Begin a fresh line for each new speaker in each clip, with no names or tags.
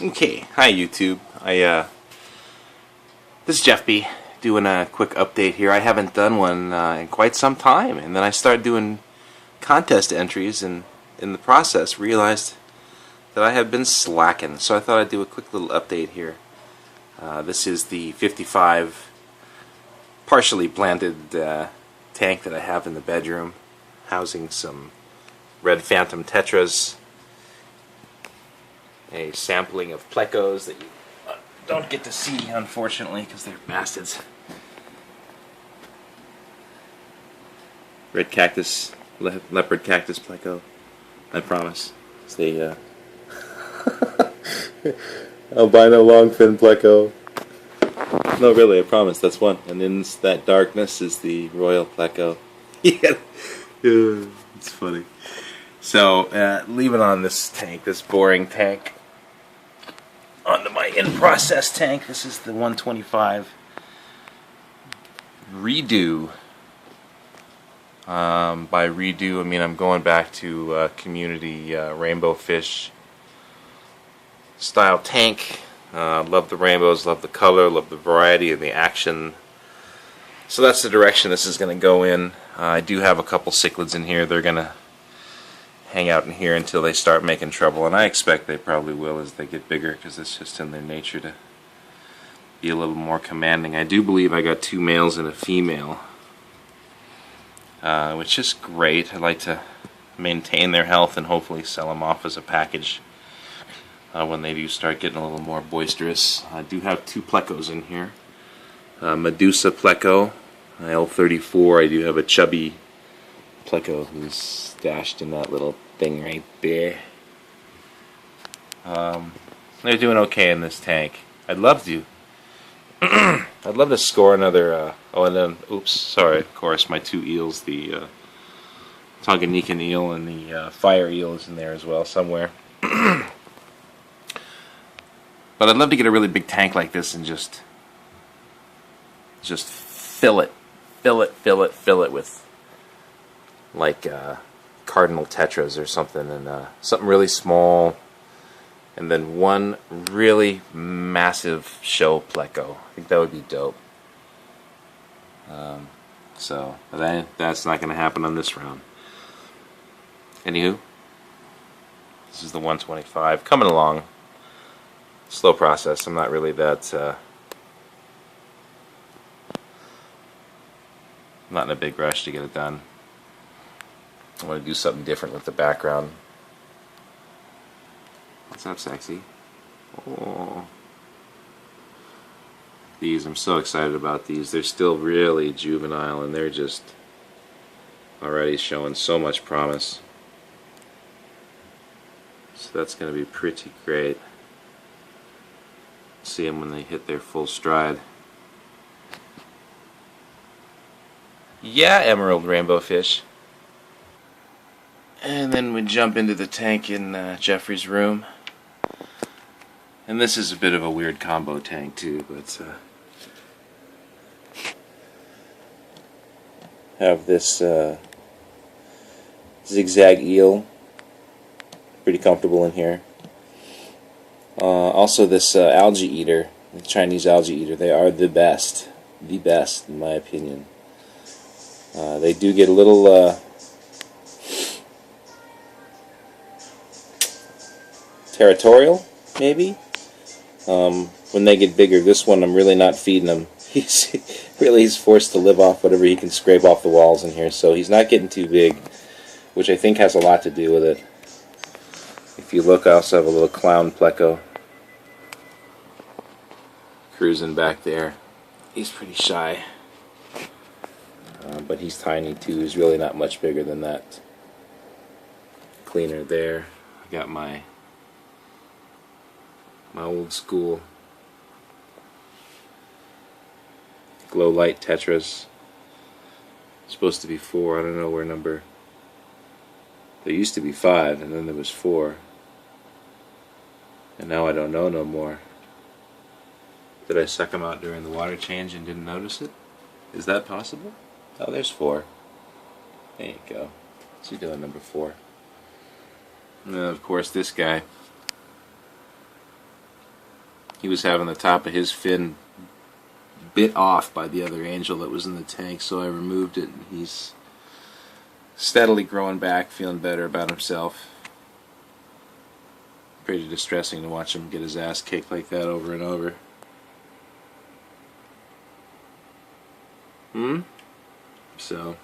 Okay, hi YouTube. This is Jeff B. doing a quick update here. I haven't done one in quite some time, and then I started doing contest entries, and in the process realized that I had been slacking. So I thought I'd do a quick little update here. This is the 55 partially planted tank that I have in the bedroom, housing some red phantom tetras. A sampling of plecos that you don't get to see, unfortunately, because they're bastards. Red cactus, leopard cactus pleco. I promise. It's the albino longfin pleco. No, really, I promise. That's one. And in that darkness is the royal pleco. Yeah, it's funny. So, leaving on this tank, this boring tank, onto my in-process tank. This is the 125 redo. By redo, I mean I'm going back to community rainbow fish style tank. Love the rainbows, love the color, love the variety and the action. So that's the direction this is going to go in. I do have a couple cichlids in here. They're going to hang out in here until they start making trouble, and I expect they probably will as they get bigger, because it's just in their nature to be a little more commanding. I do believe I got 2 males and a female, which is great. I like to maintain their health and hopefully sell them off as a package when they do start getting a little more boisterous. I do have 2 plecos in here. Medusa pleco, L34. I do have a chubby pleco who's stashed in that little thing right there. They're doing okay in this tank. I'd love to I'd love to score another oh, and then oops, sorry, of course my 2 eels, the Tanganyika eel and the fire eel is in there as well somewhere. But I'd love to get a really big tank like this and just fill it with like cardinal tetras or something, and something really small, and then one really massive show pleco. I think that would be dope. But that's not going to happen on this round. Anywho, this is the 125 coming along. Slow process. I'm not really that not in a big rush to get it done. I want to do something different with the background. What's up, sexy? Oh. These, I'm so excited about these. They're still really juvenile, and they're just already showing so much promise. So that's going to be pretty great. See them when they hit their full stride. Yeah, emerald rainbow fish. And then we jump into the tank in Jeffrey's room. And this is a bit of a weird combo tank too, but have this zigzag eel, pretty comfortable in here. Also this algae eater, the Chinese algae eater. They are the best in my opinion. They do get a little territorial, maybe, when they get bigger. This one I'm really not feeding him. He's forced to live off whatever he can scrape off the walls in here, so he's not getting too big, which I think has a lot to do with it. If you look, I also have a little clown pleco cruising back there. He's pretty shy, but he's tiny too. He's really not much bigger than that cleaner there. I got my old school glow light tetras. Supposed to be 4. I don't know where number. There used to be 5, and then there was 4, and now I don't know no more. Did I suck them out during the water change and didn't notice it? Is that possible? Oh, there's 4. There you go. What's he doing, number 4? And then of course this guy. he was having the top of his fin bit off by the other angel that was in the tank, so I removed it, and he's steadily growing back, feeling better about himself. Pretty distressing to watch him get his ass kicked like that over and over. So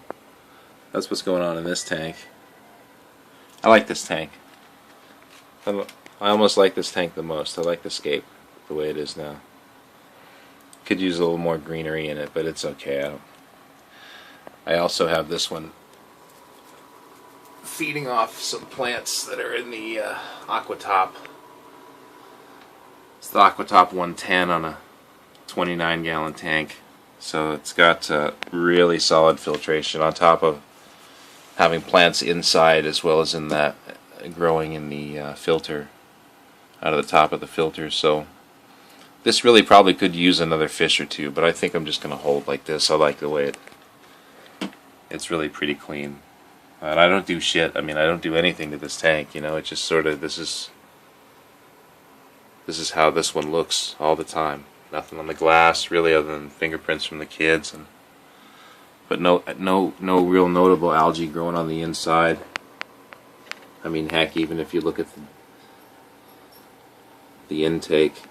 that's what's going on in this tank. I like this tank. I almost like this tank the most. I like the scape the way it is now. Could use a little more greenery in it, but it's okay. I also have this one feeding off some plants that are in the Aquatop. It's the Aquatop 110 on a 29-gallon tank. So it's got really solid filtration on top of having plants inside as well as in that growing in the filter, out of the top of the filter. So this really probably could use another fish or two, but I think I'm just going to hold like this. I like the way it's really pretty clean. And I don't do shit. I mean, I don't do anything to this tank, you know. It just sort of, this is how this one looks all the time. Nothing on the glass really other than fingerprints from the kids, but no real notable algae growing on the inside. I mean, heck, even if you look at the intake,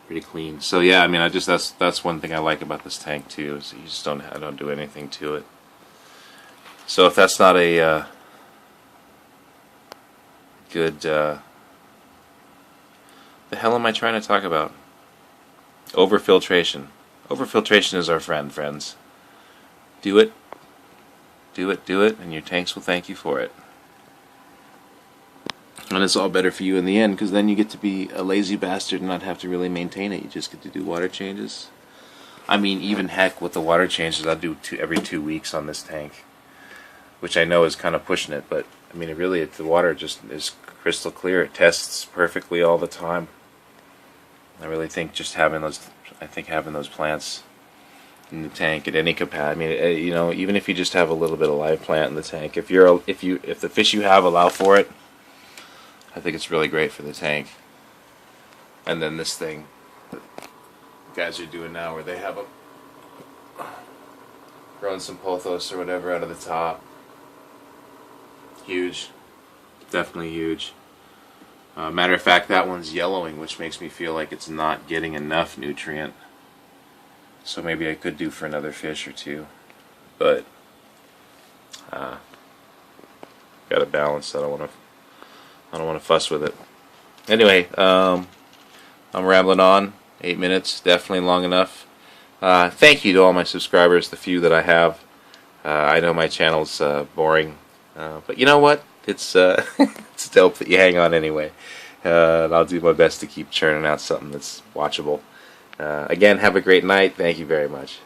pretty clean. So yeah, I mean, that's one thing I like about this tank too, is you just I don't do anything to it. So if that's not a good the hell am I trying to talk about? Overfiltration. Overfiltration is our friend, friends. Do it. Do it, do it, and your tanks will thank you for it. And it's all better for you in the end, because then you get to be a lazy bastard and not have to really maintain it. You just get to do water changes. I mean, even heck, with the water changes, I do every 2 weeks on this tank, which I know is kind of pushing it, but I mean, the water just is crystal clear. It tests perfectly all the time. I really think just having those plants in the tank at any capacity. I mean, you know, even if you just have a little bit of live plant in the tank, if the fish you have allow for it, I think it's really great for the tank. And then this thing that guys are doing now, where they have growing some pothos or whatever out of the top. Huge, definitely huge. Matter of fact, that one's yellowing, which makes me feel like it's not getting enough nutrient. So maybe I could do for another fish or two, but got to balance. I don't want to fuss with it. Anyway, I'm rambling on. 8 minutes, definitely long enough. Thank you to all my subscribers, the few that I have. I know my channel's boring, but you know what? It's it's dope that you hang on anyway. And I'll do my best to keep churning out something that's watchable. Again, have a great night. Thank you very much.